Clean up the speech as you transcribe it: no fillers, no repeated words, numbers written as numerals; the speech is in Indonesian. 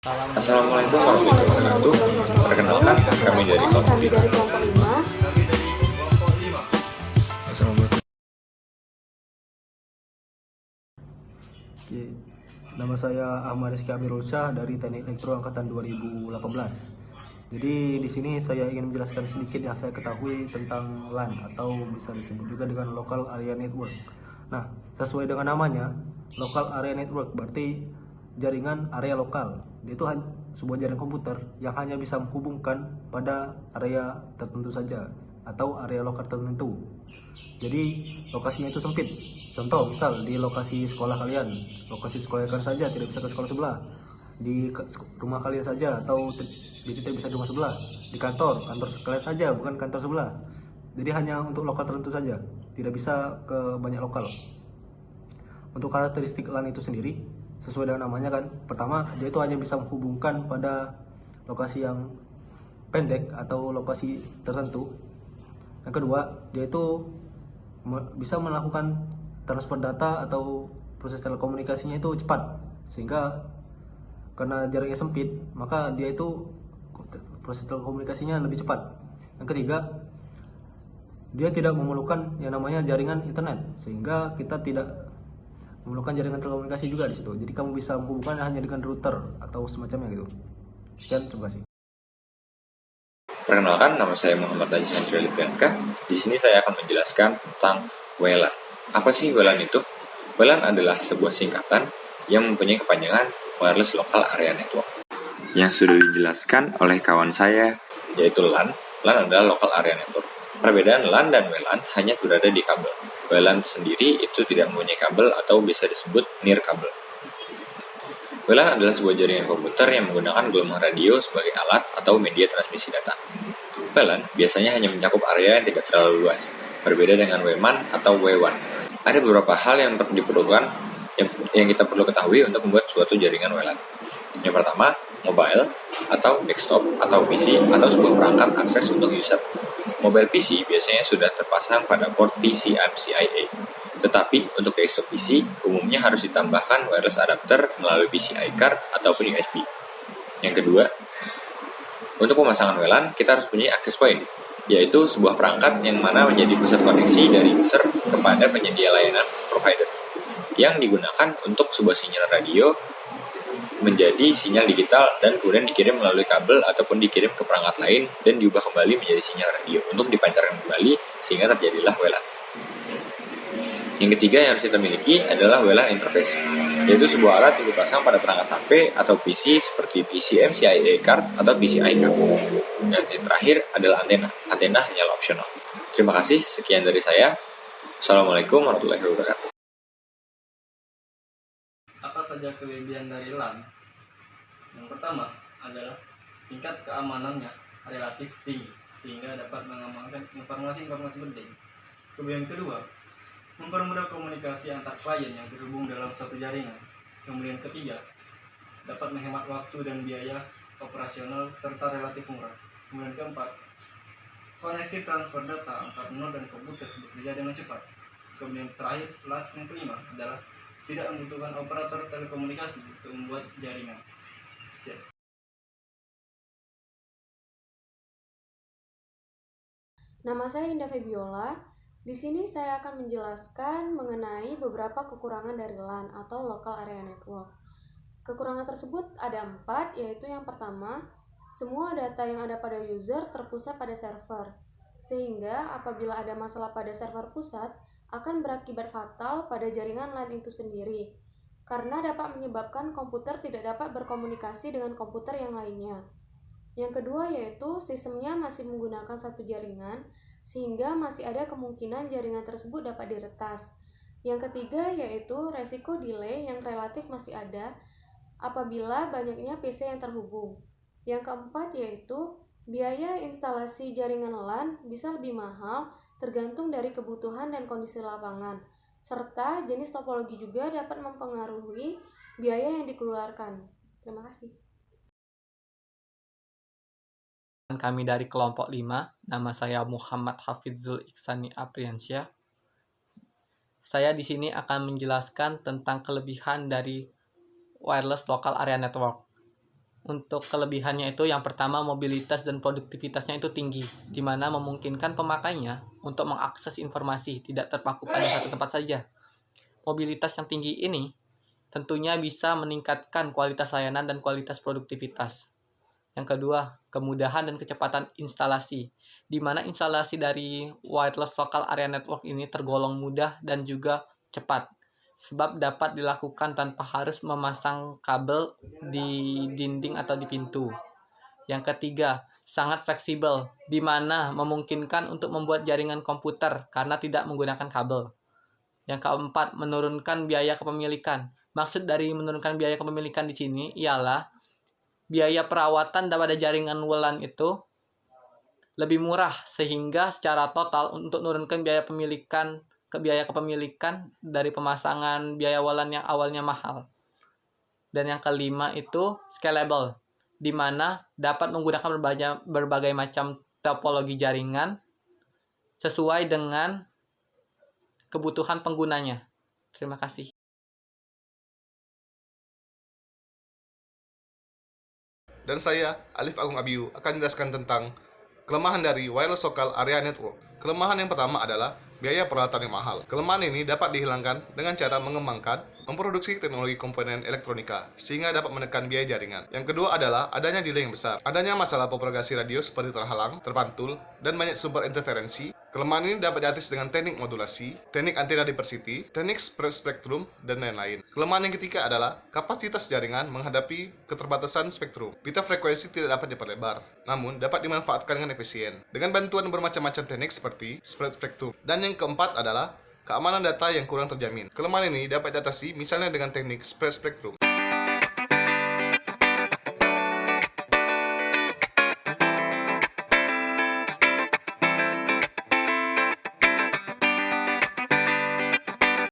Assalamualaikum warahmatullahi wabarakatuh. Perkenalkan, kami dari kelompok 5. Assalamualaikum. Oke. Nama saya Ahmad Rizky Amirulsyah dari Teknik Elektro Angkatan 2018. Jadi di sini saya ingin menjelaskan sedikit yang saya ketahui tentang LAN atau bisa disebut juga dengan Local Area Network. Nah, sesuai dengan namanya, Local Area Network berarti jaringan area lokal. Itu sebuah jaringan komputer yang hanya bisa menghubungkan pada area tertentu saja atau area lokal tertentu. Jadi lokasinya itu sempit. Contoh misal di lokasi sekolah kalian, lokasi sekolah kalian saja, tidak bisa ke sekolah sebelah. Di rumah kalian saja atau tidak bisa di rumah sebelah. Di kantor kalian saja, bukan kantor sebelah. Jadi hanya untuk lokal tertentu saja, tidak bisa ke banyak lokal. Untuk karakteristik LAN itu sendiri, sesuai dengan namanya kan, pertama dia itu hanya bisa menghubungkan pada lokasi yang pendek atau lokasi tertentu. Yang kedua, dia itu bisa melakukan transfer data atau proses telekomunikasinya itu cepat, sehingga karena jaraknya sempit maka dia itu proses telekomunikasinya lebih cepat. Yang ketiga, dia tidak memerlukan yang namanya jaringan internet, sehingga kita tidak memerlukan jaringan telekomunikasi juga di situ. Jadi kamu bisa menghubungkan hanya dengan router atau semacamnya gitu. Sekian, terima kasih. Perkenalkan, nama saya Muhammad Aziz Hendri Lipianka. Di sini saya akan menjelaskan tentang WLAN. Apa sih WLAN itu? WLAN adalah sebuah singkatan yang mempunyai kepanjangan Wireless Local Area Network. Yang sudah dijelaskan oleh kawan saya, yaitu LAN. LAN adalah Local Area Network. Perbedaan LAN dan WLAN hanya berada di kabel. WLAN sendiri itu tidak mempunyai kabel atau bisa disebut near kabel. WLAN adalah sebuah jaringan komputer yang menggunakan gelombang radio sebagai alat atau media transmisi data. WLAN biasanya hanya mencakup area yang tidak terlalu luas, berbeda dengan WMAN atau W1. Ada beberapa hal yang diperlukan yang kita perlu ketahui untuk membuat suatu jaringan WLAN. Yang pertama, mobile atau desktop atau PC atau sebuah perangkat akses untuk user. Mobile PC biasanya sudah terpasang pada port PCMCIA. Tetapi untuk desktop PC umumnya harus ditambahkan wireless adapter melalui PCI card ataupun USB. Yang kedua, untuk pemasangan WLAN kita harus punya access point, yaitu sebuah perangkat yang mana menjadi pusat koneksi dari user kepada penyedia layanan provider, yang digunakan untuk sebuah sinyal radio menjadi sinyal digital dan kemudian dikirim melalui kabel ataupun dikirim ke perangkat lain dan diubah kembali menjadi sinyal radio untuk dipancarkan kembali sehingga terjadilah WLAN. Yang ketiga yang harus kita miliki adalah WLAN interface, yaitu sebuah alat yang dipasang pada perangkat HP atau PC seperti PC MCIA card atau PCI card. Dan yang terakhir adalah antena. Antena hanyalah opsional. Terima kasih, sekian dari saya. Assalamualaikum warahmatullahi wabarakatuh. Apa saja kelebihan dari LAN? Yang pertama adalah tingkat keamanannya relatif tinggi sehingga dapat mengamankan informasi-informasi penting. Kemudian kedua, mempermudah komunikasi antar klien yang terhubung dalam satu jaringan. Kemudian ketiga, dapat menghemat waktu dan biaya operasional serta relatif murah. Kemudian keempat, koneksi transfer data antar node dan komputer bekerja dengan cepat. Kemudian terakhir, yang kelima adalah tidak membutuhkan operator telekomunikasi untuk membuat jaringan. Sekian. Nama saya Indah Febiola. Di sini saya akan menjelaskan mengenai beberapa kekurangan dari LAN atau Local Area Network. Kekurangan tersebut ada 4, yaitu yang pertama, semua data yang ada pada user terpusat pada server, sehingga apabila ada masalah pada server pusat, akan berakibat fatal pada jaringan LAN itu sendiri, karena dapat menyebabkan komputer tidak dapat berkomunikasi dengan komputer yang lainnya. Yang kedua yaitu sistemnya masih menggunakan satu jaringan, sehingga masih ada kemungkinan jaringan tersebut dapat diretas. Yang ketiga yaitu resiko delay yang relatif masih ada apabila banyaknya PC yang terhubung. Yang keempat yaitu biaya instalasi jaringan LAN bisa lebih mahal tergantung dari kebutuhan dan kondisi lapangan, serta jenis topologi juga dapat mempengaruhi biaya yang dikeluarkan. Terima kasih. Kami dari kelompok 5, nama saya Muhammad Hafizul Iksani Apriansyah. Saya di sini akan menjelaskan tentang kelebihan dari wireless local area network. Untuk kelebihannya itu yang pertama mobilitas dan produktivitasnya itu tinggi, di mana memungkinkan pemakainya untuk mengakses informasi tidak terpaku pada satu tempat saja. Mobilitas yang tinggi ini tentunya bisa meningkatkan kualitas layanan dan kualitas produktivitas. Yang kedua, kemudahan dan kecepatan instalasi, di mana instalasi dari wireless local area network ini tergolong mudah dan juga cepat, sebab dapat dilakukan tanpa harus memasang kabel di dinding atau di pintu. Yang ketiga, sangat fleksibel, di mana memungkinkan untuk membuat jaringan komputer karena tidak menggunakan kabel. Yang keempat, menurunkan biaya kepemilikan. Maksud dari menurunkan biaya kepemilikan di sini ialah biaya perawatan pada jaringan WLAN itu lebih murah, sehingga secara total untuk menurunkan biaya kepemilikan dari pemasangan biaya WLAN yang awalnya mahal. Dan yang kelima itu scalable, di mana dapat menggunakan berbagai macam topologi jaringan sesuai dengan kebutuhan penggunanya. Terima kasih. Dan saya, Alif Agung Abiu, akan menjelaskan tentang kelemahan dari wireless local area network. Kelemahan yang pertama adalah biaya peralatan yang mahal. Kelemahan ini dapat dihilangkan dengan cara mengembangkan, memproduksi teknologi komponen elektronika, sehingga dapat menekan biaya jaringan. Yang kedua adalah adanya delay yang besar. Adanya masalah propagasi radio seperti terhalang, terpantul, dan banyak sumber interferensi. Kelemahan ini dapat diatasi dengan teknik modulasi, teknik antena diversity, teknik spread spectrum, dan lain-lain. Kelemahan yang ketiga adalah kapasitas jaringan menghadapi keterbatasan spektrum. Pita frekuensi tidak dapat diperlebar, namun dapat dimanfaatkan dengan efisien dengan bantuan bermacam-macam teknik seperti spread spectrum. Dan yang keempat adalah keamanan data yang kurang terjamin. Kelemahan ini dapat diatasi misalnya dengan teknik spread spectrum.